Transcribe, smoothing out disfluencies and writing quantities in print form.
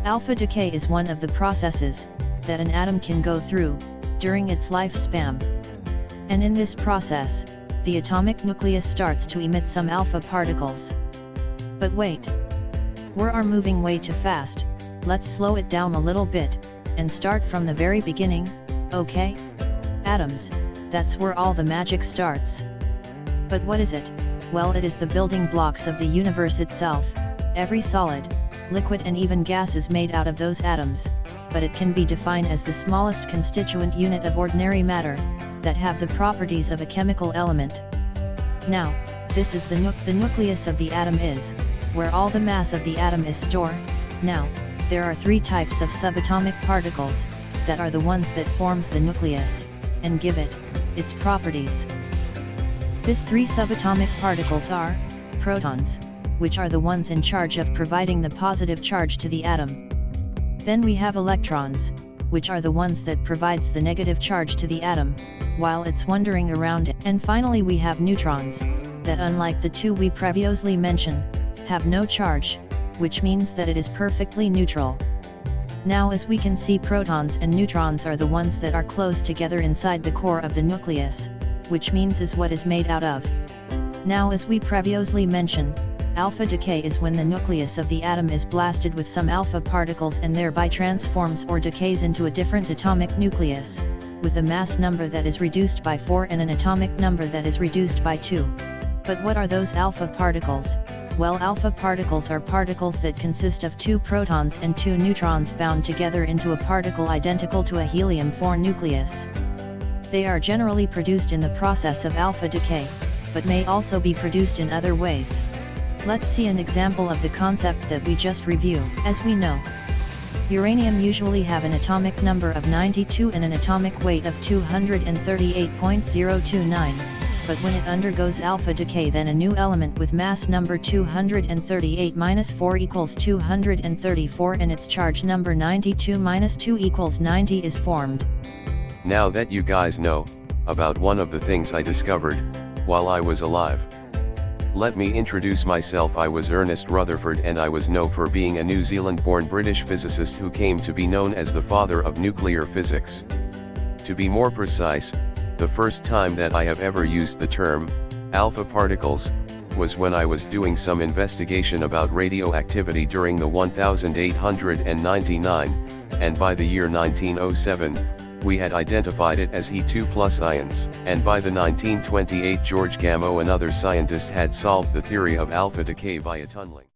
Alpha decay is one of the processes that an atom can go through during its lifespan. And in this process, the atomic nucleus starts to emit some alpha particles. But wait! We are moving way too fast. Let's slow it down a little bit, and start from the very beginning, okay? Atoms, that's where all the magic starts. But what is it? Well, it is the building blocks of the universe itself. Every solid, liquid and even gas is made out of those atoms, but it can be defined as the smallest constituent unit of ordinary matter, that have the properties of a chemical element. Now, this is the nucleus of the atom is, where all the mass of the atom is stored. Now, there are three types of subatomic particles, that are the ones that forms the nucleus, and give it its properties. These three subatomic particles are protons, which are the ones in charge of providing the positive charge to the atom. Then we have electrons, which are the ones that provides the negative charge to the atom, while it's wandering around it. And finally we have neutrons, that unlike the two we previously mentioned, have no charge, which means that it is perfectly neutral. Now as we can see, protons and neutrons are the ones that are close together inside the core of the nucleus, which means is what is made out of. Now as we previously mentioned, alpha decay is when the nucleus of the atom is blasted with some alpha particles and thereby transforms or decays into a different atomic nucleus, with a mass number that is reduced by 4 and an atomic number that is reduced by 2. But what are those alpha particles? Well, alpha particles are particles that consist of 2 protons and 2 neutrons bound together into a particle identical to a helium-4 nucleus. They are generally produced in the process of alpha decay, but may also be produced in other ways. Let's see an example of the concept that we just reviewed. As we know, uranium usually have an atomic number of 92 and an atomic weight of 238.029, but when it undergoes alpha decay, then a new element with mass number 238-4 equals 234 and its charge number 92-2 equals 90 is formed. Now that you guys know about one of the things I discovered while I was alive, let me introduce myself. I was Ernest Rutherford, and I was known for being a New Zealand-born British physicist who came to be known as the father of nuclear physics. To be more precise, the first time that I have ever used the term alpha particles was when I was doing some investigation about radioactivity during the 1899, and by the year 1907, we had identified it as He2+ ions, and by the 1928 George Gamow and other scientists had solved the theory of alpha decay via tunneling.